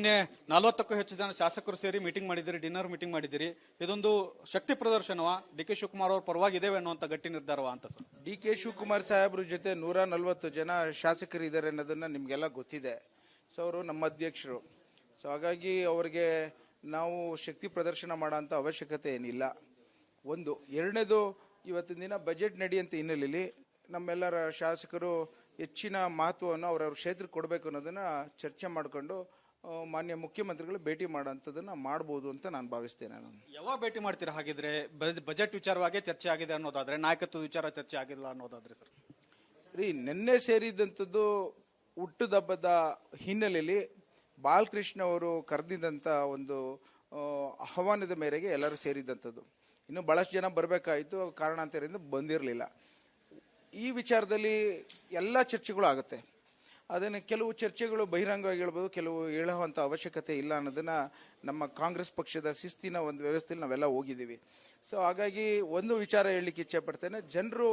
ನಿನ್ನೆ 40ಕ್ಕೂ ಹೆಚ್ಚು ಜನ ಶಾಸಕರು ಸೇರಿ ಮೀಟಿಂಗ್ ಮಾಡಿದಿರಿ, ಡಿನ್ನರ್ ಮೀಟಿಂಗ್ ಮಾಡಿದಿರಿ. ಇದೊಂದು ಶಕ್ತಿ ಪ್ರದರ್ಶನವಾ, ಡಿ ಕೆ ಶಿವಕುಮಾರ್ ಅವ್ರ ಪರವಾಗಿದ್ದೇವೆ ಅನ್ನುವಂತ ಗಟ್ಟಿ ನಿರ್ಧಾರವಾ ಅಂತ ಸರ್? ಡಿ ಕೆ ಶಿವಕುಮಾರ್ ಸಾಹೇಬ್ರ ಜೊತೆ 140 ಜನ ಶಾಸಕರು ಇದ್ದಾರೆ ಅನ್ನೋದನ್ನ ನಿಮ್ಗೆಲ್ಲ ಗೊತ್ತಿದೆ. ಸೊ ಅವರು ನಮ್ಮ ಅಧ್ಯಕ್ಷರು. ಸೊ ಹಾಗಾಗಿ ಅವರಿಗೆ ನಾವು ಶಕ್ತಿ ಪ್ರದರ್ಶನ ಮಾಡೋಂಥ ಅವಶ್ಯಕತೆ ಏನಿಲ್ಲ. ಒಂದು. ಎರಡನೇದು, ಇವತ್ತಿನ ದಿನ ಬಜೆಟ್ ನಡೆಯುವಂಥ ಹಿನ್ನೆಲೆಯಲ್ಲಿ ನಮ್ಮೆಲ್ಲರ ಶಾಸಕರು ಹೆಚ್ಚಿನ ಮಹತ್ವವನ್ನು ಅವರವ್ರ ಕ್ಷೇತ್ರಕ್ಕೆ ಕೊಡಬೇಕು ಅನ್ನೋದನ್ನ ಚರ್ಚೆ ಮಾಡಿಕೊಂಡು ಮಾನ್ಯ ಮುಖ್ಯಮಂತ್ರಿಗಳು ಭೇಟಿ ಮಾಡೋಂಥದ್ದನ್ನ ಮಾಡ್ಬೋದು ಅಂತ ನಾನು ಭಾವಿಸ್ತೇನೆ. ನಾನು ಯಾವಾಗ ಭೇಟಿ ಮಾಡ್ತೀರಾ ಹಾಗಿದ್ರೆ? ಬಜೆಟ್ ವಿಚಾರವಾಗಿ ಚರ್ಚೆ ಆಗಿದೆ ಅನ್ನೋದಾದ್ರೆ, ನಾಯಕತ್ವದ ವಿಚಾರ ಚರ್ಚೆ ಆಗಿಲ್ಲ ಅನ್ನೋದಾದ್ರೆ ಸರ್? ನಿನ್ನೆ ಸೇರಿದಂಥದ್ದು ಹುಟ್ಟುಹಬ್ಬದ ಹಿನ್ನೆಲೆಯಲ್ಲಿ ಬಾಲಕೃಷ್ಣ ಅವರು ಕರೆದಿದ್ದಂಥ ಒಂದು ಆಹ್ವಾನದ ಮೇರೆಗೆ ಎಲ್ಲರೂ ಸೇರಿದಂಥದ್ದು. ಇನ್ನು ಬಹಳಷ್ಟು ಜನ ಬರಬೇಕಾಯಿತು, ಕಾರಣಾಂತರದಿಂದ ಬಂದಿರಲಿಲ್ಲ. ಈ ವಿಚಾರದಲ್ಲಿ ಎಲ್ಲ ಚರ್ಚೆಗಳು ಆಗುತ್ತೆ. ಅದನ್ನು ಕೆಲವು ಚರ್ಚೆಗಳು ಬಹಿರಂಗವಾಗಿ ಹೇಳ್ಬೋದು, ಕೆಲವು ಹೇಳುವಂಥ ಅವಶ್ಯಕತೆ ಇಲ್ಲ ಅನ್ನೋದನ್ನ ನಮ್ಮ ಕಾಂಗ್ರೆಸ್ ಪಕ್ಷದ ಶಿಸ್ತಿನ ಒಂದು ವ್ಯವಸ್ಥೆಯಲ್ಲಿ ನಾವೆಲ್ಲ ಹೋಗಿದ್ದೀವಿ. ಸೊ ಹಾಗಾಗಿ ಒಂದು ವಿಚಾರ ಹೇಳಲಿಕ್ಕೆ ಇಚ್ಛೆ ಪಡ್ತೇನೆ, ಜನರು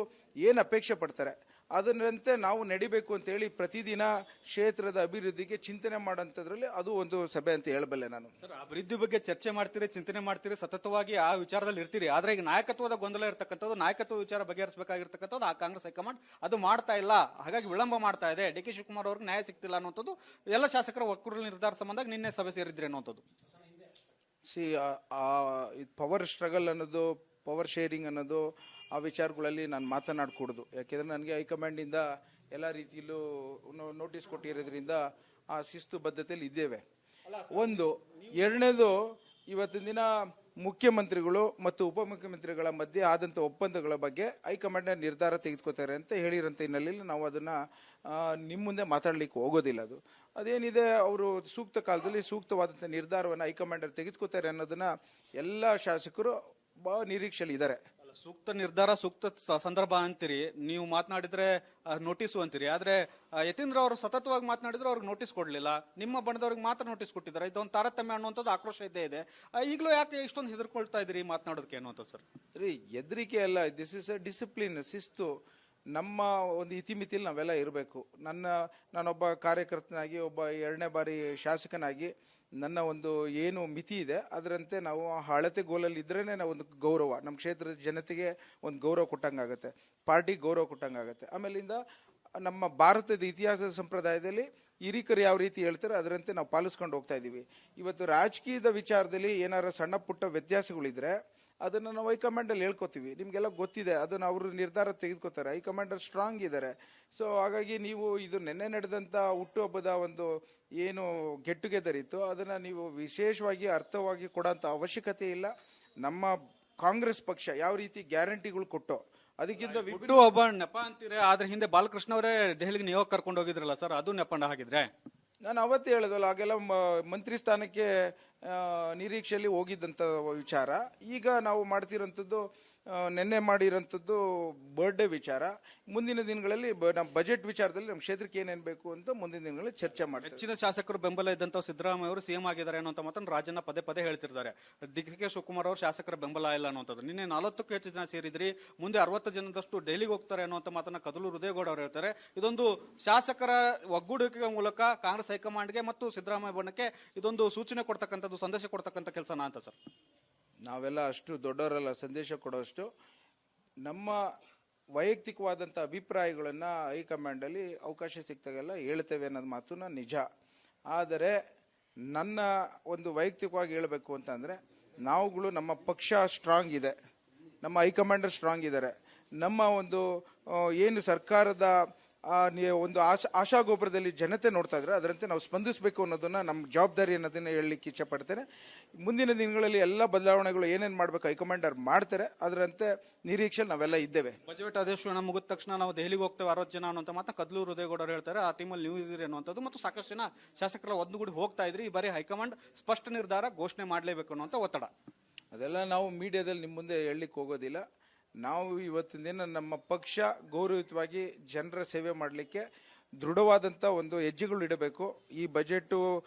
ಏನು ಅಪೇಕ್ಷೆ ಪಡ್ತಾರೆ ಅದರಂತೆ ನಾವು ನಡಿಬೇಕು ಅಂತೇಳಿ ಪ್ರತಿದಿನ ಕ್ಷೇತ್ರದ ಅಭಿವೃದ್ಧಿಗೆ ಚಿಂತನೆ ಮಾಡೋಂಥದ್ರಲ್ಲಿ ಅದು ಒಂದು ಸಭೆ ಅಂತ ಹೇಳಬಲ್ಲೆ ನಾನು. ಸರ್, ಅಭಿವೃದ್ಧಿ ಬಗ್ಗೆ ಚರ್ಚೆ ಮಾಡ್ತೀರಿ, ಚಿಂತನೆ ಮಾಡ್ತೀರಿ, ಸತತವಾಗಿ ಆ ವಿಚಾರದಲ್ಲಿ ಇರ್ತೀರಿ. ಆದ್ರೆ ಈಗ ನಾಯಕತ್ವದ ಗೊಂದಲ ಇರ್ತಕ್ಕಂಥದ್ದು, ನಾಯಕತ್ವ ವಿಚಾರ ಬಗೆಹರಿಸಬೇಕಾಗಿರ್ತಕ್ಕಂಥದ್ದು ಆ ಕಾಂಗ್ರೆಸ್ ಹೈಕಮಾಂಡ್ ಅದು ಮಾಡ್ತಾ ಇಲ್ಲ. ಹಾಗಾಗಿ ವಿಳಂಬ ಮಾಡ್ತಾ ಇದೆ. ಡಿ ಕೆ ಶಿವಕುಮಾರ್ ಅವ್ರಿಗೆ ನ್ಯಾಯ ಸಿಗ್ತಿಲ್ಲ ಅನ್ನುವಂಥದ್ದು ಎಲ್ಲ ಶಾಸಕರ ಒಕ್ಕೂಟದ ನಿರ್ಧಾರ ಸಂಬಂಧ ನಿನ್ನೆ ಸಭೆ ಸೇರಿದ್ರಿ ಅನ್ನುವಂಥದ್ದು. ಪವರ್ ಸ್ಟ್ರಗಲ್ ಅನ್ನೋದು, ಪವರ್ ಶೇರಿಂಗ್ ಅನ್ನೋದು, ಆ ವಿಚಾರಗಳಲ್ಲಿ ನಾನು ಮಾತನಾಡಕೂಡದು. ಯಾಕೆಂದ್ರೆ ನನಗೆ ಹೈಕಮಾಂಡಿಂದ ಎಲ್ಲ ರೀತಿಯಲ್ಲೂ ನೋಟಿಸ್ ಕೊಟ್ಟಿರೋದ್ರಿಂದ ಆ ಶಿಸ್ತು ಬದ್ಧತೆಯಲ್ಲಿ ಇದ್ದೇವೆ. ಒಂದು. ಎರಡನೇದು, ಇವತ್ತಿನ ದಿನ ಮುಖ್ಯಮಂತ್ರಿಗಳು ಮತ್ತು ಉಪಮುಖ್ಯಮಂತ್ರಿಗಳ ಮಧ್ಯೆ ಆದಂಥ ಒಪ್ಪಂದಗಳ ಬಗ್ಗೆ ಹೈಕಮಾಂಡ್ ನಿರ್ಧಾರ ತೆಗೆದುಕೊತಾರೆ ಅಂತ ಹೇಳಿರೋಂಥ ಹಿನ್ನೆಲೆಯಲ್ಲಿ ನಾವು ಅದನ್ನ ನಿಮ್ಮ ಮುಂದೆ ಮಾತಾಡ್ಲಿಕ್ಕೆ ಹೋಗೋದಿಲ್ಲ. ಅದೇನಿದೆ, ಅವರು ಸೂಕ್ತ ಕಾಲದಲ್ಲಿ ಸೂಕ್ತವಾದಂಥ ನಿರ್ಧಾರವನ್ನು ಹೈಕಮಾಂಡ್ ತೆಗೆದುಕೊತಾರೆ ಅನ್ನೋದನ್ನ ಎಲ್ಲ ಶಾಸಕರು ಬಹಳ ನಿರೀಕ್ಷೆಯಲ್ಲಿ ಇದ್ದಾರೆ. ಸೂಕ್ತ ನಿರ್ಧಾರ, ಸೂಕ್ತ ಸಂದರ್ಭ ಅಂತೀರಿ, ನೀವು ಮಾತನಾಡಿದ್ರೆ ನೋಟಿಸು ಅಂತೀರಿ. ಆದ್ರೆ ಯತೀಂದ್ರ ಅವರು ಸತತವಾಗಿ ಮಾತನಾಡಿದ್ರು, ಅವ್ರಿಗೆ ನೋಟಿಸ್ ಕೊಡ್ಲಿಲ್ಲ. ನಿಮ್ಮ ಬಣದವ್ರಿಗೆ ಮಾತ್ರ ನೋಟಿಸ್ ಕೊಟ್ಟಿದ್ದಾರೆ. ಇದೊಂದು ತಾರತಮ್ಯ ಅನ್ನುವಂಥದ್ದು ಆಕ್ರೋಶ ಇದ್ದೇ ಇದೆ. ಈಗಲೂ ಯಾಕೆ ಇಷ್ಟೊಂದು ಹೆದರ್ಕೊಳ್ತಾ ಇದ್ದೀರಿ ಮಾತನಾಡೋದಕ್ಕೆ ಅನ್ನುವಂಥದ್ದು ಸರ್? ಹೆದರಿಕೆ ಅಲ್ಲ, ದಿಸ್ ಇಸ್ ಅ ಡಿಸಿಪ್ಲಿನ್, ಶಿಸ್ತು. ನಮ್ಮ ಒಂದು ಇತಿಮಿತಿಯಲ್ಲಿ ನಾವೆಲ್ಲ ಇರಬೇಕು. ನಾನೊಬ್ಬ ಕಾರ್ಯಕರ್ತನಾಗಿ, ಒಬ್ಬ 2ನೇ ಬಾರಿ ಶಾಸಕನಾಗಿ ನನ್ನ ಒಂದು ಏನು ಮಿತಿ ಇದೆ ಅದರಂತೆ ನಾವು ಅಳತೆ ಗೋಲಲ್ಲಿ ಇದ್ರೇನೆ ನಾವು ಒಂದು ಗೌರವ, ನಮ್ಮ ಕ್ಷೇತ್ರದ ಜನತೆಗೆ ಒಂದು ಗೌರವ ಕೊಟ್ಟಂಗಾಗತ್ತೆ, ಪಾರ್ಟಿ ಗೌರವ ಕೊಟ್ಟಂಗಾಗತ್ತೆ. ಆಮೇಲಿಂದ ನಮ್ಮ ಭಾರತದ ಇತಿಹಾಸದ ಸಂಪ್ರದಾಯದಲ್ಲಿ ಹಿರಿಕರು ಯಾವ ರೀತಿ ಹೇಳ್ತಾರೆ ಅದರಂತೆ ನಾವು ಪಾಲಿಸ್ಕೊಂಡು ಹೋಗ್ತಾ ಇದ್ದೀವಿ. ಇವತ್ತು ರಾಜಕೀಯದ ವಿಚಾರದಲ್ಲಿ ಏನಾರ ಸಣ್ಣ ಪುಟ್ಟ ವ್ಯತ್ಯಾಸಗಳಿದ್ರೆ ಅದನ್ನ ನಾವು ಹೈಕಮಾಂಡಲ್ಲಿ ಹೇಳ್ಕೊತೀವಿ. ನಿಮ್ಗೆಲ್ಲ ಗೊತ್ತಿದೆ, ಅದನ್ನ ಅವರು ನಿರ್ಧಾರ ತೆಗೆದುಕೊತಾರೆ. ಹೈಕಮಾಂಡರ್ ಸ್ಟ್ರಾಂಗ್ ಇದ್ದಾರೆ. ಸೊ ಹಾಗಾಗಿ ನೀವು ಇದು ನಿನ್ನೆ ನಡೆದಂತ ಹುಟ್ಟುಹಬ್ಬದ ಒಂದು ಏನು ಗೆಟ್ ಟುಗೆದರ್ ಇತ್ತು ಅದನ್ನ ನೀವು ವಿಶೇಷವಾಗಿ ಅರ್ಥವಾಗಿ ಕೊಡೋಂಥ ಅವಶ್ಯಕತೆ ಇಲ್ಲ. ನಮ್ಮ ಕಾಂಗ್ರೆಸ್ ಪಕ್ಷ ಯಾವ ರೀತಿ ಗ್ಯಾರಂಟಿಗಳು ಕೊಟ್ಟೋ ಅದಕ್ಕಿಂತ ಒಬ್ಬ ನೆಪ ಅಂತೀರ. ಆದ್ರೆ ಹಿಂದೆ ಬಾಲಕೃಷ್ಣ ಅವರೇ ದೆಹಲಿಗೆ ನಿಯೋಗ ಕರ್ಕೊಂಡು ಹೋಗಿದ್ರಲ್ಲ ಸರ್, ಅದು ನೆಪಂಡ ಹಾಕಿದ್ರೆ? ನಾನು ಅವತ್ತೇ ಹೇಳೋದಲ್ಲ, ಹಾಗೆಲ್ಲ ಮಂತ್ರಿ ಸ್ಥಾನಕ್ಕೆ ನಿರೀಕ್ಷೆಯಲ್ಲಿ ಹೋಗಿದ್ದಂಥ ವಿಚಾರ. ಈಗ ನಾವು ಮಾಡ್ತಿರೋಂಥದ್ದು, ನಿನ್ನೆ ಮಾಡಿರೋಂಥದ್ದು ಬರ್ಡೇ ವಿಚಾರ. ಮುಂದಿನ ದಿನಗಳಲ್ಲಿ ನಮ್ಮ ಬಜೆಟ್ ವಿಚಾರದಲ್ಲಿ ನಮ್ಮ ಕ್ಷೇತ್ರಕ್ಕೆ ಏನೇನು ಬೇಕು ಅಂತ ಮುಂದಿನ ದಿನಗಳಲ್ಲಿ ಚರ್ಚೆ ಮಾಡ್ತೀವಿ. ಹೆಚ್ಚಿನ ಶಾಸಕರು ಬೆಂಬಲ ಇದ್ದಂತ ಸಿದ್ದರಾಮಯ್ಯ ಅವರು ಸಿಎಂ ಆಗಿದ್ದಾರೆ ಅನ್ನೋ ಮಾತನ್ನು ರಾಜಣ್ಣ ಪದೇ ಪದೇ ಹೇಳ್ತಿರ್ತಾರೆ. ಡಿ ಕೆ ಶಿವಕುಮಾರ್ ಅವರು ಶಾಸಕರ ಬೆಂಬಲ ಇಲ್ಲ ಅನ್ನುವಂಥದ್ದು. ನಿನ್ನೆ 40ಕ್ಕೂ ಹೆಚ್ಚು ಜನ ಸೇರಿದ್ರಿ, ಮುಂದೆ 60 ಜನದಷ್ಟು ಡೆಲ್ಲಿಗೆ ಹೋಗ್ತಾರೆ ಅನ್ನುವಂಥ ಮಾತನ್ನ ಕದಲೂರು ಹೃದಯಗೌಡ ಅವರು ಹೇಳ್ತಾರೆ. ಇದೊಂದು ಶಾಸಕರ ಒಗ್ಗೂಡುವಿಕೆ ಮೂಲಕ ಕಾಂಗ್ರೆಸ್ ಹೈಕಮಾಂಡ್ಗೆ ಮತ್ತು ಸಿದ್ದರಾಮಯ್ಯ ಬಣಕ್ಕೆ ಇದೊಂದು ಸೂಚನೆ ಕೊಡ್ತಕ್ಕಂಥದ್ದು, ಸಂದೇಶ ಕೊಡ್ತಕ್ಕಂಥ ಕೆಲಸನಾ ಅಂತ ಸರ್? ನಾವೆಲ್ಲ ಅಷ್ಟು ದೊಡ್ಡವರಲ್ಲ ಸಂದೇಶ ಕೊಡೋಷ್ಟು. ನಮ್ಮ ವೈಯಕ್ತಿಕವಾದಂಥ ಅಭಿಪ್ರಾಯಗಳನ್ನ ಹೈಕಮಾಂಡ್ ಅಲ್ಲಿ ಅವಕಾಶ ಸಿಕ್ತಾಗೆಲ್ಲ ಹೇಳ್ತೇವೆ ಅನ್ನೋದು ಮಾತುನ ನಿಜ. ಆದರೆ ನನ್ನ ಒಂದು ವೈಯಕ್ತಿಕವಾಗಿ ಹೇಳಬೇಕು ಅಂತಂದ್ರೆ, ನಾವುಗಳು ನಮ್ಮ ಪಕ್ಷ ಸ್ಟ್ರಾಂಗ್ ಇದೆ, ನಮ್ಮ ಹೈಕಮಾಂಡರ್ ಸ್ಟ್ರಾಂಗ್ ಇದ್ದಾರೆ. ನಮ್ಮ ಒಂದು ಏನು ಸರ್ಕಾರದ ಒಂದು ಆಶಾಗೋಪುರದಲ್ಲಿ ಜನತೆ ನೋಡ್ತಾ ಇದ್ರೆ ಅದರಂತೆ ನಾವು ಸ್ಪಂದಿಸಬೇಕು ಅನ್ನೋದನ್ನ ನಮ್ಮ ಜವಾಬ್ದಾರಿ ಅನ್ನೋದನ್ನ ಹೇಳಲಿಕ್ಕೆ ಇಚ್ಛೆ ಪಡ್ತೇನೆ. ಮುಂದಿನ ದಿನಗಳಲ್ಲಿ ಎಲ್ಲ ಬದಲಾವಣೆಗಳು ಏನೇನು ಮಾಡ್ಬೇಕು ಹೈಕಮಾಂಡರ್ ಮಾಡ್ತಾರೆ, ಅದರಂತೆ ನಿರೀಕ್ಷೆಯಲ್ಲಿ ನಾವೆಲ್ಲ ಇದ್ದೇವೆ. ಬಜೆಟ್ ಅಧಿವೇಶನ ಮುಗಿದ ತಕ್ಷಣ ನಾವು ದೆಹಲಿಗೆ ಹೋಗ್ತೇವೆ 60 ಜನ ಅನ್ನುವಂತ ಮಾತ್ರ ಕದಲೂರು ಹೃದಯಗೌಡ ಹೇಳ್ತಾರೆ. ಆ ಟೀಮಲ್ಲಿ ನೀವು ಇದ್ದೀರಿ ಅನ್ನುವಂಥದ್ದು ಮತ್ತು ಸಾಕಷ್ಟು ಜನ ಶಾಸಕರ ಒಂದುಗೂಡಿ ಹೋಗ್ತಾ ಇದ್ರಿ. ಈ ಬಾರಿ ಹೈಕಮಾಂಡ್ ಸ್ಪಷ್ಟ ನಿರ್ಧಾರ ಘೋಷಣೆ ಮಾಡಲೇಬೇಕು ಅನ್ನುವಂಥ ಒತ್ತಡ. ಅದೆಲ್ಲ ನಾವು ಮೀಡಿಯಾದಲ್ಲಿ ನಿಮ್ಮ ಮುಂದೆ ಹೇಳಲಿಕ್ಕೆ ಹೋಗೋದಿಲ್ಲ. ನಾವು ಇವತ್ತಿನ ದಿನ ನಮ್ಮ ಪಕ್ಷ ಗೌರವಯುತವಾಗಿ ಜನರ ಸೇವೆ ಮಾಡಲಿಕ್ಕೆ ದೃಢವಾದಂಥ ಒಂದು ಹೆಜ್ಜೆಗಳು ಇಡಬೇಕು. ಈ ಬಜೆಟ್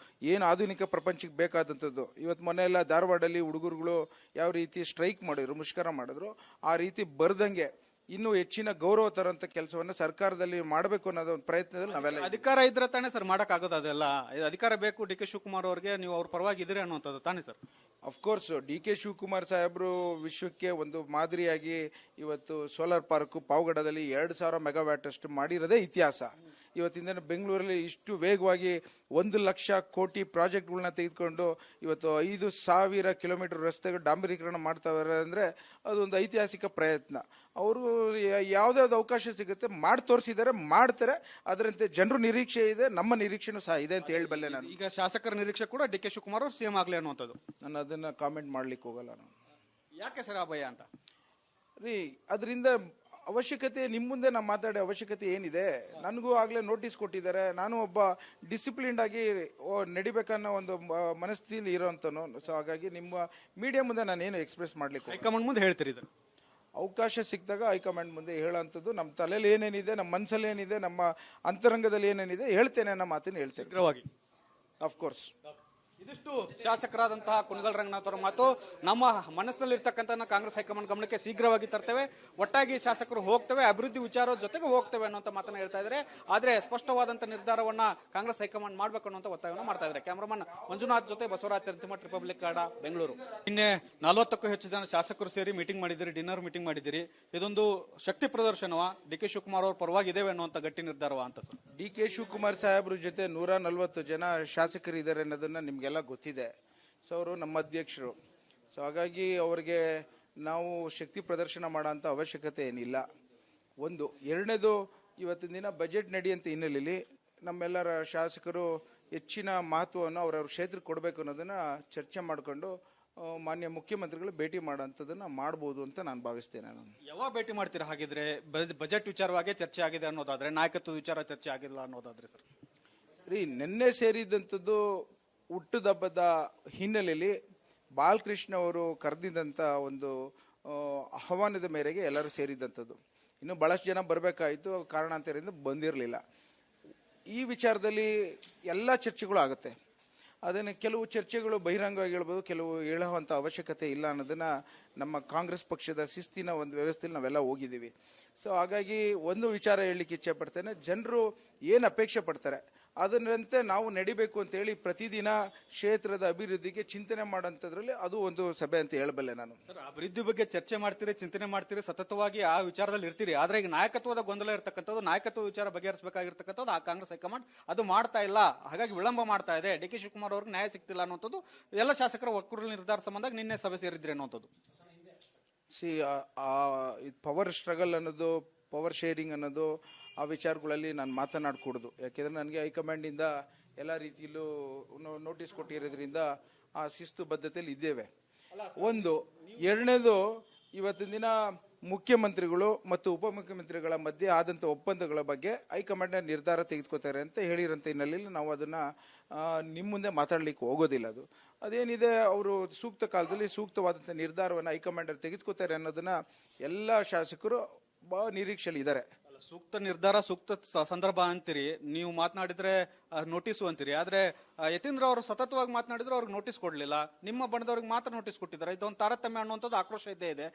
ಏನು ಆಧುನಿಕ ಪ್ರಪಂಚಕ್ಕೆ ಬೇಕಾದಂಥದ್ದು. ಇವತ್ತು ಮೊನ್ನೆ ಧಾರವಾಡಲ್ಲಿ ಹುಡುಗರುಗಳು ಯಾವ ರೀತಿ ಸ್ಟ್ರೈಕ್ ಮಾಡಿದ್ರು, ಮುಷ್ಕರ ಮಾಡಿದ್ರು, ಆ ರೀತಿ ಬರ್ದಂಗೆ ಇನ್ನೂ ಹೆಚ್ಚಿನ ಗೌರವ ತರುವಂತ ಕೆಲಸವನ್ನ ಸರ್ಕಾರದಲ್ಲಿ ಮಾಡಬೇಕು ಅನ್ನೋದು ಒಂದು ಪ್ರಯತ್ನದಲ್ಲಿ ನಾವೆಲ್ಲ ಇದ್ದೀವಿ. ಅಧಿಕಾರ ಇದ್ರೆ ತಾನೇ ಸರ್ ಮಾಡಕ್ ಆಗೋದು ಅದೆಲ್ಲ. ಇದು ಅಧಿಕಾರ ಬೇಕು ಡಿ ಕೆ ಶಿವಕುಮಾರ್ ಅವ್ರಿಗೆ, ನೀವು ಅವ್ರ ಪರವಾಗಿ ಇದ್ದೀರಿ ಅನ್ನುವಂಥದ್ದು ತಾನೇ sir? Of course D K Shivakumar ಸಾಹೇಬರು ವಿಶ್ವಕ್ಕೆ ಒಂದು ಮಾದರಿಯಾಗಿ ಇವತ್ತು ಸೋಲಾರ್ ಪಾರ್ಕ್ ಪಾವಗಡದಲ್ಲಿ 2,000 ಮೆಗಾವ್ಯಾಟ್ ಅಷ್ಟು ಮಾಡಿರೋದೇ ಇತಿಹಾಸ. ಇವತ್ತಿನ ದಿನ ಬೆಂಗಳೂರಲ್ಲಿ ಇಷ್ಟು ವೇಗವಾಗಿ 1,00,000 ಕೋಟಿ ಪ್ರಾಜೆಕ್ಟ್ಗಳನ್ನ ತೆಗೆದುಕೊಂಡು ಇವತ್ತು 5,000 ಕಿಲೋಮೀಟರ್ ರಸ್ತೆಗಳು ಡಾಂಬರೀಕರಣ ಮಾಡ್ತಾವ್ರೆ ಅಂದ್ರೆ ಅದೊಂದು ಐತಿಹಾಸಿಕ ಪ್ರಯತ್ನ. ಅವರು ಯಾವ್ದಾವ್ದು ಅವಕಾಶ ಸಿಗುತ್ತೆ ಮಾಡಿ ತೋರಿಸಿದ್ದಾರೆ, ಮಾಡ್ತಾರೆ. ಅದರಂತೆ ಜನರು ನಿರೀಕ್ಷೆ ಇದೆ, ನಮ್ಮ ನಿರೀಕ್ಷೆನೂ ಸಹ ಇದೆ ಅಂತ ಹೇಳಬಲ್ಲೆ ನಾನು. ಈಗ ಶಾಸಕರ ನಿರೀಕ್ಷೆ ಕೂಡ ಡಿ ಕೆ ಶಿವಕುಮಾರ್ ಅವ್ರು ಸಿಎಂ ಆಗ್ಲಿ ಅನ್ನುವಂಥದ್ದು. ನಾನು ಅದನ್ನ ಕಾಮೆಂಟ್ ಮಾಡ್ಲಿಕ್ಕೆ ಹೋಗಲ್ಲ ನಾನು. ಯಾಕೆ ಸರ್ ಆ ಭಯ ಅಂತ? ರೀ ಅದರಿಂದ ಅವಶ್ಯಕತೆ ನಿಮ್ಮ ಮುಂದೆ ನಾವು ಮಾತಾಡೋ ಅವಶ್ಯಕತೆ ಏನಿದೆ? ನನಗೂ ಆಗ್ಲೇ ನೋಟಿಸ್ ಕೊಟ್ಟಿದ್ದಾರೆ. ನಾನು ಒಬ್ಬ ಡಿಸಿಪ್ಲಿನ್ಡ್ ಆಗಿ ನಡಿಬೇಕನ್ನೋ ಒಂದು ಮನಸ್ಥಿತಿಲಿ ಇರೋಂಥನು. ಸೊ ಹಾಗಾಗಿ ನಿಮ್ಮ ಮೀಡಿಯಾ ಮುಂದೆ ನಾನು ಏನು ಎಕ್ಸ್ಪ್ರೆಸ್ ಮಾಡ್ಲಿಕ್ಕೆ ಹೈಕಮಾಂಡ್ ಮುಂದೆ ಹೇಳ್ತೀರಿ ಇದು? ಅವಕಾಶ ಸಿಕ್ಕಿದಾಗ ಹೈಕಮಾಂಡ್ ಮುಂದೆ ಹೇಳೋಂಥದ್ದು ನಮ್ಮ ತಲೆಯಲ್ಲಿ ಏನೇನಿದೆ, ನಮ್ಮ ಮನಸ್ಸಲ್ಲಿ ಏನಿದೆ, ನಮ್ಮ ಅಂತರಂಗದಲ್ಲಿ ಏನೇನಿದೆ ಹೇಳ್ತೇನೆ ಅನ್ನೋ ಮಾತನ್ನು ಹೇಳ್ತೇನೆ ಶೀಘ್ರವಾಗಿ. ಅಫ್ಕೋರ್ಸ್. ಇದಿಷ್ಟು ಶಾಸಕರಾದಂತಹ ಕುಣಗಲ್ ರಂಗನಾಥ್ ಅವರ ಮಾತು. ನಮ್ಮ ಮನಸ್ಸಿನಲ್ಲಿರ್ತಕ್ಕಂಥ ಕಾಂಗ್ರೆಸ್ ಹೈಕಮಾಂಡ್ ಗಮನಕ್ಕೆ ಶೀಘ್ರವಾಗಿ ತರ್ತೇವೆ. ಒಟ್ಟಾಗಿ ಶಾಸಕರು ಹೋಗ್ತೇವೆ, ಅಭಿವೃದ್ಧಿ ವಿಚಾರದ ಜೊತೆಗೆ ಹೋಗ್ತೇವೆ ಅನ್ನುವಂಥ ಮಾತನ್ನ ಹೇಳ್ತಾ ಇದ್ದಾರೆ. ಆದ್ರೆ ಸ್ಪಷ್ಟವಾದಂತ ನಿರ್ಧಾರವನ್ನ ಕಾಂಗ್ರೆಸ್ ಹೈಕಮಾಂಡ್ ಮಾಡಬೇಕು ಅನ್ನುವಂಥ ಒತ್ತಾಯವನ್ನು ಮಾಡ್ತಾ ಇದ್ದಾರೆ. ಕ್ಯಾಮರಾಮನ್ ಮಂಜುನಾಥ್ ಜೊತೆ ಬಸವರಾಜ್ ಚಂದ್ರಮಠ್, ರಿಪಬ್ಲಿಕ್ ಕನ್ನಡ, ಬೆಂಗಳೂರು. ನಿನ್ನೆ 40ಕ್ಕೂ ಹೆಚ್ಚು ಜನ ಶಾಸಕರು ಸೇರಿ ಮೀಟಿಂಗ್ ಮಾಡಿದಿರಿ, ಡಿನ್ನರ್ ಮೀಟಿಂಗ್ ಮಾಡಿದಿರಿ. ಇದೊಂದು ಶಕ್ತಿ ಪ್ರದರ್ಶನವಾ, ಡಿ ಕೆ ಶಿವಕುಮಾರ್ ಅವ್ರ ಪರವಾಗಿದ್ದೇವೆ ಅನ್ನುವಂಥ ಗಟ್ಟಿ ನಿರ್ಧಾರವಾ ಅಂತ ಸರ್? ಡಿ ಕೆ ಶಿವಕುಮಾರ್ ಸಾಹೇಬ್ರ ಜೊತೆ 140 ಜನ ಶಾಸಕರು ಇದ್ದಾರೆ ಅನ್ನೋದನ್ನ ನಿಮ್ಗೆಲ್ಲ ಗೊತ್ತಿದೆ. ಸೊ ಅವರು ನಮ್ಮ ಅಧ್ಯಕ್ಷರು. ಸೊ ಹಾಗಾಗಿ ಅವರಿಗೆ ನಾವು ಶಕ್ತಿ ಪ್ರದರ್ಶನ ಮಾಡೋಂಥ ಅವಶ್ಯಕತೆ ಏನಿಲ್ಲ. ಒಂದು. ಎರಡನೇದು, ಇವತ್ತಿನ ದಿನ ಬಜೆಟ್ ನಡೆಯುವಂಥ ಹಿನ್ನೆಲೆಯಲ್ಲಿ ನಮ್ಮೆಲ್ಲರ ಶಾಸಕರು ಹೆಚ್ಚಿನ ಮಹತ್ವವನ್ನು ಅವರವ್ರ ಕ್ಷೇತ್ರಕ್ಕೆ ಕೊಡಬೇಕು ಅನ್ನೋದನ್ನ ಚರ್ಚೆ ಮಾಡಿಕೊಂಡು ಮಾನ್ಯ ಮುಖ್ಯಮಂತ್ರಿಗಳು ಭೇಟಿ ಮಾಡೋಂಥದ್ದನ್ನ ಮಾಡ್ಬೋದು ಅಂತ ನಾನು ಭಾವಿಸ್ತೇನೆ. ನಾನು ಯಾವಾಗ ಭೇಟಿ ಮಾಡ್ತೀರಾ ಹಾಗಿದ್ರೆ? ಬಜೆಟ್ ವಿಚಾರವಾಗಿ ಚರ್ಚೆ ಆಗಿದೆ ಅನ್ನೋದಾದ್ರೆ, ನಾಯಕತ್ವದ ವಿಚಾರ ಚರ್ಚೆ ಆಗಿಲ್ಲ ಅನ್ನೋದಾದ್ರೆ ಸರ್? ರೀ ನಿನ್ನೆ ಸೇರಿದಂಥದ್ದು ಹುಟ್ಟುಹಬ್ಬದ ಹಿನ್ನೆಲೆಯಲ್ಲಿ ಬಾಲಕೃಷ್ಣ ಅವರು ಕರೆದಿದ್ದಂಥ ಒಂದು ಆಹ್ವಾನದ ಮೇರೆಗೆ ಎಲ್ಲರೂ ಸೇರಿದಂಥದ್ದು. ಇನ್ನು ಬಹಳಷ್ಟು ಜನ ಬರಬೇಕಾಯಿತು, ಕಾರಣಾಂತರದಿಂದ ಬಂದಿರಲಿಲ್ಲ. ಈ ವಿಚಾರದಲ್ಲಿ ಎಲ್ಲ ಚರ್ಚೆಗಳು ಆಗುತ್ತೆ. ಅದನ್ನು ಕೆಲವು ಚರ್ಚೆಗಳು ಬಹಿರಂಗವಾಗಿ ಹೇಳ್ಬೋದು, ಕೆಲವು ಹೇಳುವಂಥ ಅವಶ್ಯಕತೆ ಇಲ್ಲ ಅನ್ನೋದನ್ನ ನಮ್ಮ ಕಾಂಗ್ರೆಸ್ ಪಕ್ಷದ ಶಿಸ್ತಿನ ಒಂದು ವ್ಯವಸ್ಥೆಯಲ್ಲಿ ನಾವೆಲ್ಲ ಹೋಗಿದ್ದೀವಿ. ಸೊ ಹಾಗಾಗಿ ಒಂದು ವಿಚಾರ ಹೇಳಲಿಕ್ಕೆ ಇಚ್ಛೆ ಪಡ್ತೇನೆ, ಜನರು ಏನು ಅಪೇಕ್ಷೆ ಪಡ್ತಾರೆ ಅದರಂತೆ ನಾವು ನಡಿಬೇಕು ಅಂತ ಹೇಳಿ ಪ್ರತಿದಿನ ಕ್ಷೇತ್ರದ ಅಭಿವೃದ್ಧಿಗೆ ಚಿಂತನೆ ಮಾಡೋಂಥದ್ರಲ್ಲಿ ಅದು ಒಂದು ಸಭೆ ಅಂತ ಹೇಳಬಲ್ಲೆ ನಾನು. ಸರ್, ಅಭಿವೃದ್ಧಿ ಬಗ್ಗೆ ಚರ್ಚೆ ಮಾಡ್ತೀರಿ, ಚಿಂತನೆ ಮಾಡ್ತೀರಿ, ಸತತವಾಗಿ ಆ ವಿಚಾರದಲ್ಲಿ ಇರ್ತೀರಿ. ಆದ್ರೆ ಈಗ ನಾಯಕತ್ವದ ಗೊಂದಲ ಇರ್ತಕ್ಕಂಥದ್ದು, ನಾಯಕತ್ವ ವಿಚಾರ ಬಗೆಹರಿಸಬೇಕಾಗಿರ್ತಕ್ಕಂಥದ್ದು ಆ ಕಾಂಗ್ರೆಸ್ ಹೈಕಮಾಂಡ್ ಅದು ಮಾಡ್ತಾ ಇಲ್ಲ. ಹಾಗಾಗಿ ವಿಳಂಬ ಮಾಡ್ತಾ ಇದೆ. ಡಿ ಕೆ ಶಿವಕುಮಾರ್ ಅವ್ರಿಗೆ ನ್ಯಾಯ ಸಿಗ್ತಿಲ್ಲ ಅನ್ನುವಂಥದ್ದು ಎಲ್ಲ ಶಾಸಕರ ಒಕ್ಕೂಟದ ನಿರ್ಧಾರ ಸಂಬಂಧ ನಿನ್ನೆ ಸಭೆ ಸೇರಿದ್ರಿ ಅನ್ನುವಂಥದ್ದು. ಪವರ್ ಸ್ಟ್ರಗಲ್ ಅನ್ನೋದು, ಪವರ್ ಶೇರಿಂಗ್ ಅನ್ನೋದು ಆ ವಿಚಾರಗಳಲ್ಲಿ ನಾನು ಮಾತನಾಡಕೂಡದು. ಯಾಕೆಂದ್ರೆ ನನಗೆ ಹೈಕಮಾಂಡಿಂದ ಎಲ್ಲ ರೀತಿಯಲ್ಲೂ ನೋಟಿಸ್ ಕೊಟ್ಟಿರೋದ್ರಿಂದ ಆ ಶಿಸ್ತು ಬದ್ಧತೆಯಲ್ಲಿ ಇದ್ದೇವೆ. ಒಂದು. ಎರಡನೇದು, ಇವತ್ತಿನ ದಿನ ಮುಖ್ಯಮಂತ್ರಿಗಳು ಮತ್ತು ಉಪಮುಖ್ಯಮಂತ್ರಿಗಳ ಮಧ್ಯೆ ಆದಂಥ ಒಪ್ಪಂದಗಳ ಬಗ್ಗೆ ಹೈಕಮಾಂಡ್ ನಿರ್ಧಾರ ತೆಗೆದುಕೋತಾರೆ ಅಂತ ಹೇಳಿರೋಂಥ ಹಿನ್ನೆಲೆಯಲ್ಲಿ ನಾವು ಅದನ್ನ ನಿಮ್ಮ ಮುಂದೆ ಮಾತಾಡ್ಲಿಕ್ಕೆ ಹೋಗೋದಿಲ್ಲ. ಅದೇನಿದೆ, ಅವರು ಸೂಕ್ತ ಕಾಲದಲ್ಲಿ ಸೂಕ್ತವಾದಂಥ ನಿರ್ಧಾರವನ್ನು ಹೈಕಮಾಂಡ್ ತೆಗೆದುಕೋತಾರೆ ಅನ್ನೋದನ್ನ ಎಲ್ಲ ಶಾಸಕರು ಬಹಳ ನಿರೀಕ್ಷೆಯಲ್ಲಿ ಇದ್ದಾರೆ. ಸೂಕ್ತ ನಿರ್ಧಾರ, ಸೂಕ್ತ ಸಂದರ್ಭ ಅಂತೀರಿ, ನೀವು ಮಾತನಾಡಿದ್ರೆ ನೋಟಿಸು ಅಂತೀರಿ. ಆದ್ರೆ ಯತೀಂದ್ರ ಅವರು ಸತತವಾಗಿ ಮಾತನಾಡಿದ್ರು, ಅವ್ರಿಗೆ ನೋಟಿಸ್ ಕೊಡ್ಲಿಲ್ಲ. ನಿಮ್ಮ ಬಣದವ್ರಿಗೆ ಮಾತ್ರ ನೋಟಿಸ್ ಕೊಟ್ಟಿದ್ದಾರೆ. ಇದೊಂದು ತಾರತಮ್ಯ ಅನ್ನುವಂಥದ್ದು ಆಕ್ರೋಶ ಇದ್ದೇ ಇದೆ.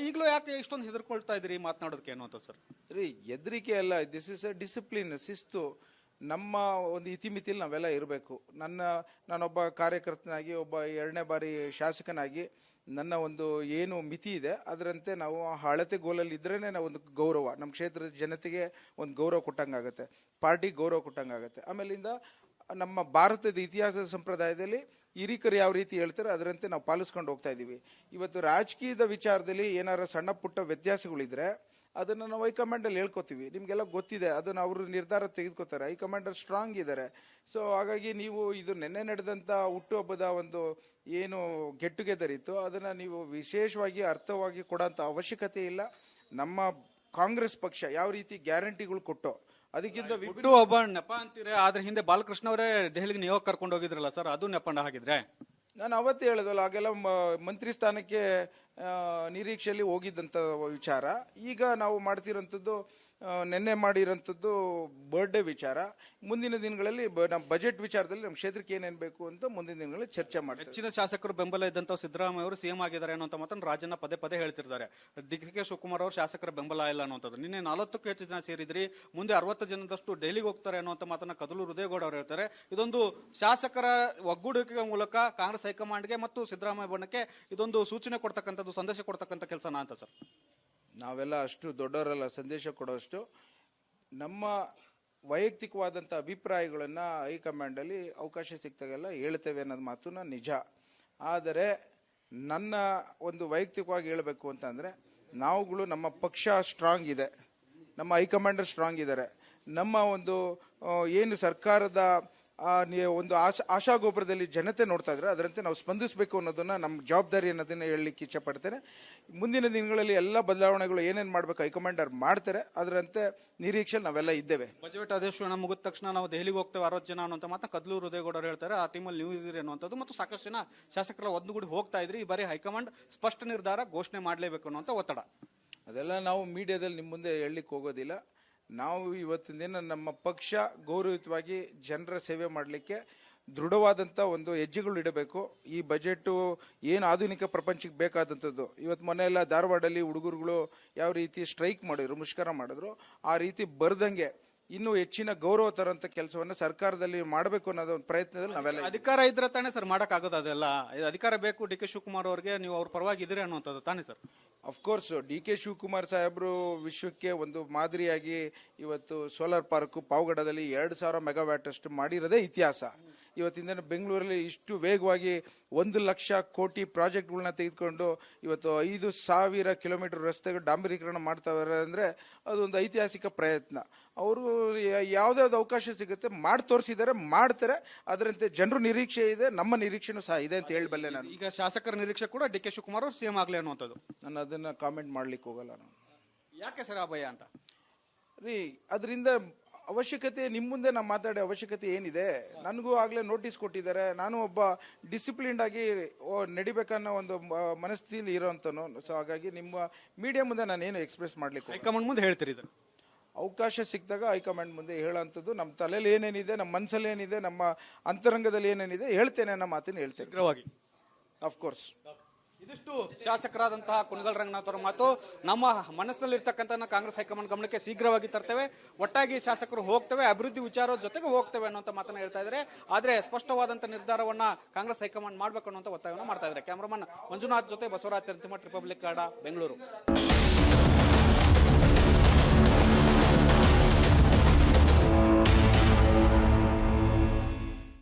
ಈಗಲೂ ಯಾಕೆ ಇಷ್ಟೊಂದು ಹೆದರ್ಕೊಳ್ತಾ ಇದ್ರಿ ಮಾತನಾಡೋದಕ್ಕೆ ಅನ್ನುವಂಥದ್ದು ಸರ್? ರೀ ಹೆದರಿಕೆ ಅಲ್ಲ, ದಿಸ್ ಇಸ್ ಅ ಡಿಸಿಪ್ಲಿನ್, ಶಿಸ್ತು. ನಮ್ಮ ಒಂದು ಇತಿಮಿತಿಯಲ್ಲಿ ನಾವೆಲ್ಲ ಇರಬೇಕು. ನಾನೊಬ್ಬ ಕಾರ್ಯಕರ್ತನಾಗಿ, ಒಬ್ಬ 2ನೇ ಬಾರಿ ಶಾಸಕನಾಗಿ ನನ್ನ ಒಂದು ಏನು ಮಿತಿ ಇದೆ ಅದರಂತೆ ನಾವು ಅಳತೆ ಗೋಲಲ್ಲಿ ಇದ್ರೇನೆ ನಾವು ಒಂದು ಗೌರವ, ನಮ್ಮ ಕ್ಷೇತ್ರದ ಜನತೆಗೆ ಒಂದು ಗೌರವ ಕೊಟ್ಟಂಗಾಗತ್ತೆ, ಪಾರ್ಟಿ ಗೌರವ ಕೊಟ್ಟಂಗಾಗತ್ತೆ. ಆಮೇಲಿಂದ ನಮ್ಮ ಭಾರತದ ಇತಿಹಾಸದ ಸಂಪ್ರದಾಯದಲ್ಲಿ ಹಿರಿಕರು ಯಾವ ರೀತಿ ಹೇಳ್ತಾರೆ ಅದರಂತೆ ನಾವು ಪಾಲಿಸ್ಕೊಂಡು ಹೋಗ್ತಾ ಇದ್ದೀವಿ. ಇವತ್ತು ರಾಜಕೀಯದ ವಿಚಾರದಲ್ಲಿ ಏನಾರ ಸಣ್ಣ ಪುಟ್ಟ ವ್ಯತ್ಯಾಸಗಳಿದ್ರೆ ಅದನ್ನ ನಾವು ಹೈಕಮಾಂಡಲ್ಲಿ ಹೇಳ್ಕೊತೀವಿ. ನಿಮ್ಗೆಲ್ಲ ಗೊತ್ತಿದೆ, ಅದನ್ನ ಅವರು ನಿರ್ಧಾರ ತೆಗೆದುಕೋತಾರೆ. ಹೈಕಮಾಂಡರ್ ಸ್ಟ್ರಾಂಗ್ ಇದ್ದಾರೆ. ಸೊ ಹಾಗಾಗಿ ನೀವು ಇದು ನಿನ್ನೆ ನಡೆದಂತ ಹುಟ್ಟುಹಬ್ಬದ ಒಂದು ಏನು ಗೆಟ್ ಟುಗೆದರ್ ಇತ್ತು ಅದನ್ನ ನೀವು ವಿಶೇಷವಾಗಿ ಅರ್ಥವಾಗಿ ಕೊಡೋಂಥ ಅವಶ್ಯಕತೆ ಇಲ್ಲ. ನಮ್ಮ ಕಾಂಗ್ರೆಸ್ ಪಕ್ಷ ಯಾವ ರೀತಿ ಗ್ಯಾರಂಟಿಗಳು ಕೊಟ್ಟೋ ಅದಕ್ಕಿಂತ ಒಬ್ಬ ನೆಪ ಅಂತೀರಾ, ಆದ್ರೆ ಹಿಂದೆ ಬಾಲಕೃಷ್ಣ ಅವರೇ ದೆಹಲಿಗೆ ನಿಯೋಗ ಕರ್ಕೊಂಡು ಹೋಗಿದ್ರಲ್ಲ ಸರ್, ಅದು ನೆಪಂಡ ಹಾಗಿದ್ರೆ? ನಾನು ಅವತ್ತೇ ಹೇಳೋದಲ್ಲ, ಹಾಗೆಲ್ಲ ಮಂತ್ರಿ ಸ್ಥಾನಕ್ಕೆ ನಿರೀಕ್ಷೆಯಲ್ಲಿ ಹೋಗಿದ್ದಂಥ ವಿಚಾರ. ಈಗ ನಾವು ಮಾಡ್ತಿರೋಂಥದ್ದು ನಿನ್ನೆ ಮಾಡಿರೋಂಥದ್ದು ಬರ್ಡೇ ವಿಚಾರ. ಮುಂದಿನ ದಿನಗಳಲ್ಲಿ ನಮ್ಮ ಬಜೆಟ್ ವಿಚಾರದಲ್ಲಿ ನಮ್ಮ ಕ್ಷೇತ್ರಕ್ಕೆ ಏನೇನು ಬೇಕು ಅಂತ ಮುಂದಿನ ದಿನಗಳಲ್ಲಿ ಚರ್ಚೆ ಮಾಡ್ತೀವಿ. ಹೆಚ್ಚಿನ ಶಾಸಕರು ಬೆಂಬಲ ಇದ್ದಂತ ಸಿದ್ದರಾಮಯ್ಯ ಅವರು ಸಿಎಂ ಆಗಿದ್ದಾರೆ ಅನ್ನೋ ಮಾತನ್ನು ರಾಜಣ್ಣ ಪದೇ ಪದೇ ಹೇಳ್ತಿರ್ತಾರೆ. ಡಿ.ಕೆ. ಶಿವಕುಮಾರ್ ಅವರು ಶಾಸಕರ ಬೆಂಬಲ ಇಲ್ಲ ಅನ್ನುವಂಥದ್ದು. ನಿನ್ನೆ 40ಕ್ಕೂ ಹೆಚ್ಚು ಜನ ಸೇರಿದ್ರಿ, ಮುಂದೆ 60 ಜನದಷ್ಟು ಡೈಲಿಗೆ ಹೋಗ್ತಾರೆ ಅನ್ನುವಂಥ ಮಾತನ್ನ ಕದಲು ಹೃದಯಗೌಡ ಅವರು ಹೇಳ್ತಾರೆ. ಇದೊಂದು ಶಾಸಕರ ಒಗ್ಗೂಡಿಕೆಯ ಮೂಲಕ ಕಾಂಗ್ರೆಸ್ ಹೈಕಮಾಂಡ್ಗೆ ಮತ್ತು ಸಿದ್ದರಾಮಯ್ಯ ಬಣಕ್ಕೆ ಇದೊಂದು ಸೂಚನೆ ಕೊಡ್ತಕ್ಕಂಥದ್ದು, ಸಂದೇಶ ಕೊಡ್ತಕ್ಕಂಥ ಕೆಲಸನಾ ಅಂತ ಸರ್? ನಾವೆಲ್ಲ ಅಷ್ಟು ದೊಡ್ಡವರೆಲ್ಲ ಸಂದೇಶ ಕೊಡೋಷ್ಟು. ನಮ್ಮ ವೈಯಕ್ತಿಕವಾದಂಥ ಅಭಿಪ್ರಾಯಗಳನ್ನು ಹೈಕಮಾಂಡಲ್ಲಿ ಅವಕಾಶ ಸಿಕ್ತಾಗೆಲ್ಲ ಹೇಳ್ತೇವೆ ಅನ್ನೋದು ಮಾತುನ ನಿಜ. ಆದರೆ ನನ್ನ ಒಂದು ವೈಯಕ್ತಿಕವಾಗಿ ಹೇಳಬೇಕು ಅಂತಂದರೆ, ನಾವುಗಳು ನಮ್ಮ ಪಕ್ಷ ಸ್ಟ್ರಾಂಗ್ ಇದೆ, ನಮ್ಮ ಹೈಕಮಾಂಡರ್ ಸ್ಟ್ರಾಂಗ್ ಇದ್ದಾರೆ. ನಮ್ಮ ಒಂದು ಏನು ಸರ್ಕಾರದ ಒಂದು ಆಶಾಗೋಪುರದಲ್ಲಿ ಜನತೆ ನೋಡ್ತಾ ಇದ್ರೆ ಅದರಂತೆ ನಾವು ಸ್ಪಂದಿಸಬೇಕು ಅನ್ನೋದನ್ನ ನಮ್ಮ ಜವಾಬ್ದಾರಿ ಅನ್ನೋದನ್ನ ಹೇಳಲಿಕ್ಕೆ ಇಚ್ಛೆ ಪಡ್ತೇನೆ. ಮುಂದಿನ ದಿನಗಳಲ್ಲಿ ಎಲ್ಲ ಬದಲಾವಣೆಗಳು ಏನೇನು ಮಾಡಬೇಕು ಹೈಕಮಾಂಡರ್ ಮಾಡ್ತಾರೆ, ಅದರಂತೆ ನಿರೀಕ್ಷೆ ನಾವೆಲ್ಲ ಇದ್ದೇವೆ. ಬಜೆಟ್ ಅಧಿವೇಶನ ಮುಗಿದ ತಕ್ಷಣ ನಾವು ದೆಹಲಿಗೆ ಹೋಗ್ತೇವೆ 60 ಜನ ಅನ್ನುವಂಥ ಮಾತನ್ನ ಕದ್ಲು ಹೃದಯಗೌಡರು ಹೇಳ್ತಾರೆ. ಆ ಟೀಮಲ್ಲಿ ನೀವು ಇದ್ದೀರಿ ಅನ್ನುವಂಥದ್ದು ಮತ್ತು ಸಾಕಷ್ಟು ಜನ ಶಾಸಕರ ಒಂದುಗೂಡಿ ಹೋಗ್ತಾ ಇದ್ರಿ. ಈ ಬಾರಿ ಹೈಕಮಾಂಡ್ ಸ್ಪಷ್ಟ ನಿರ್ಧಾರ ಘೋಷಣೆ ಮಾಡಲೇಬೇಕು ಅನ್ನುವಂಥ ಒತ್ತಡ. ಅದೆಲ್ಲ ನಾವು ಮೀಡಿಯಾದಲ್ಲಿ ನಿಮ್ಮ ಮುಂದೆ ಹೇಳಲಿಕ್ಕೆ ಹೋಗೋದಿಲ್ಲ. ನಾವು ಇವತ್ತಿನ ದಿನ ನಮ್ಮ ಪಕ್ಷ ಗೌರವಯುತವಾಗಿ ಜನರ ಸೇವೆ ಮಾಡಲಿಕ್ಕೆ ದೃಢವಾದಂಥ ಒಂದು ಹೆಜ್ಜೆಗಳು ಇಡಬೇಕು. ಈ ಬಜೆಟು ಏನು ಆಧುನಿಕ ಪ್ರಪಂಚಕ್ಕೆ ಬೇಕಾದಂಥದ್ದು. ಇವತ್ತು ಮೊನ್ನೆಲ್ಲ ಧಾರವಾಡಲ್ಲಿ ಹುಡುಗರುಗಳು ಯಾವ ರೀತಿ ಸ್ಟ್ರೈಕ್ ಮಾಡಿದ್ರು, ಮುಷ್ಕರ ಮಾಡಿದ್ರು, ಆ ರೀತಿ ಬರ್ದಂಗೆ ಇನ್ನೂ ಹೆಚ್ಚಿನ ಗೌರವ ತರಂತ ಕೆಲಸವನ್ನು ಸರ್ಕಾರದಲ್ಲಿ ಮಾಡಬೇಕು ಅನ್ನೋದು ಒಂದು ಪ್ರಯತ್ನದಲ್ಲಿ ನಾವೆಲ್ಲ. ಅಧಿಕಾರ ಇದ್ರೆ ತಾನೇ ಸರ್ ಮಾಡಕ್ ಆಗೋದು ಅದೆಲ್ಲ. ಅಧಿಕಾರ ಬೇಕು ಡಿ.ಕೆ. ಶಿವಕುಮಾರ್ ಅವ್ರಿಗೆ, ನೀವು ಅವ್ರ ಪರವಾಗಿ ಇದ್ದೀರಿ ಅನ್ನುವಂಥದ್ದು ತಾನೇ ಸರ್? ಅಫ್ಕೋರ್ಸ್ ಡಿ.ಕೆ. ಶಿವಕುಮಾರ್ ಸಾಹೇಬರು ವಿಶ್ವಕ್ಕೆ ಒಂದು ಮಾದರಿಯಾಗಿ ಇವತ್ತು ಸೋಲಾರ್ ಪಾರ್ಕ್ ಪಾವಗಡದಲ್ಲಿ 2000 ಮೆಗಾವ್ಯಾಟ್ ಅಷ್ಟು ಮಾಡಿರೋದೇ ಇತಿಹಾಸ. ಇವತ್ತಿನ ಬೆಂಗಳೂರಲ್ಲಿ ಇಷ್ಟು ವೇಗವಾಗಿ 1,00,000 ಕೋಟಿ ಪ್ರಾಜೆಕ್ಟ್ಗಳನ್ನ ತೆಗೆದುಕೊಂಡು ಇವತ್ತು 5,000 ಕಿಲೋಮೀಟರ್ ರಸ್ತೆಗಳು ಡಾಂಬರೀಕರಣ ಮಾಡ್ತಾವ್ರೆ ಅಂದರೆ ಅದೊಂದು ಐತಿಹಾಸಿಕ ಪ್ರಯತ್ನ. ಅವರು ಯಾವುದ್ಯಾವ್ದು ಅವಕಾಶ ಸಿಗುತ್ತೆ ಮಾಡಿ ತೋರಿಸಿದ್ದಾರೆ, ಮಾಡ್ತಾರೆ. ಅದರಂತೆ ಜನರು ನಿರೀಕ್ಷೆ ಇದೆ, ನಮ್ಮ ನಿರೀಕ್ಷೆನೂ ಸಹ ಇದೆ ಅಂತ ಹೇಳಬಲ್ಲೆ ನಾನು. ಈಗ ಶಾಸಕರ ನಿರೀಕ್ಷೆ ಕೂಡ ಡಿ.ಕೆ. ಶಿವಕುಮಾರ್ ಅವರು ಸಿಎಂ ಆಗ್ಲಿ ಅನ್ನುವಂಥದ್ದು. ನಾನು ಅದನ್ನ ಕಾಮೆಂಟ್ ಮಾಡ್ಲಿಕ್ಕೆ ಹೋಗಲ್ಲ. ನಾನು ಯಾಕೆ ಸರ್ ಆ ಭಯ ಅಂತ ರೀ, ಅದರಿಂದ ಅವಶ್ಯಕತೆ ನಿಮ್ಮ ಮುಂದೆ ನಾವು ಮಾತಾಡೋ ಅವಶ್ಯಕತೆ ಏನಿದೆ? ನನಗೂ ಆಗಲೇ ನೋಟಿಸ್ ಕೊಟ್ಟಿದ್ದಾರೆ. ನಾನು ಒಬ್ಬ ಡಿಸಿಪ್ಲಿನ್ಡ್ ಆಗಿ ನಡಿಬೇಕನ್ನೋ ಒಂದು ಮನಸ್ಥಿತಿಲಿ ಇರೋಂಥನು. ಸೊ ಹಾಗಾಗಿ ನಿಮ್ಮ ಮೀಡಿಯಾ ಮುಂದೆ ನಾನು ಏನು ಎಕ್ಸ್ಪ್ರೆಸ್ ಮಾಡ್ಲಿಕ್ಕೆ ಹೈಕಮಾಂಡ್ ಮುಂದೆ ಹೇಳ್ತೀರಿ. ಅವಕಾಶ ಸಿಕ್ಕಿದಾಗ ಹೈಕಮಾಂಡ್ ಮುಂದೆ ಹೇಳೋಂಥದ್ದು ನಮ್ಮ ತಲೆಯಲ್ಲಿ ಏನೇನಿದೆ, ನಮ್ಮ ಮನಸ್ಸಲ್ಲಿ ಏನಿದೆ, ನಮ್ಮ ಅಂತರಂಗದಲ್ಲಿ ಏನೇನಿದೆ ಹೇಳ್ತೇನೆ ಅನ್ನೋ ಮಾತನ್ನು ಹೇಳ್ತೇನೆ ಶೀಘ್ರವಾಗಿ. ಅಫ್ಕೋರ್ಸ್. ಇದಿಷ್ಟು ಶಾಸಕರಾದಂತಹ ಕುಣಗಲ್ ರಂಗನಾಥ್ ಅವರ ಮಾತು. ನಮ್ಮ ಮನಸ್ಸಿನಲ್ಲಿರ್ತಕ್ಕಂಥ ಕಾಂಗ್ರೆಸ್ ಹೈಕಮಾಂಡ್ ಗಮನಕ್ಕೆ ಶೀಘ್ರವಾಗಿ ತರ್ತೇವೆ. ಒಟ್ಟಾಗಿ ಶಾಸಕರು ಹೋಗ್ತೇವೆ, ಅಭಿವೃದ್ಧಿ ವಿಚಾರದ ಜೊತೆಗೆ ಹೋಗ್ತೇವೆ ಅನ್ನುವಂಥ ಮಾತನ್ನ ಹೇಳ್ತಾ ಇದ್ದಾರೆ. ಆದ್ರೆ ಸ್ಪಷ್ಟವಾದಂತಹ ನಿರ್ಧಾರವನ್ನ ಕಾಂಗ್ರೆಸ್ ಹೈಕಮಾಂಡ್ ಮಾಡಬೇಕು ಅನ್ನುವಂಥ ಒತ್ತಾಯವನ್ನು ಮಾಡ್ತಾ ಇದ್ದಾರೆ. ಕ್ಯಾಮರಾಮನ್ ಮಂಜುನಾಥ್ ಜೊತೆ ಬಸವರಾಜ್ ಚಂತಿಮಠ್, ರಿಪಬ್ಲಿಕ್ ಕನ್ನಡ, ಬೆಂಗಳೂರು.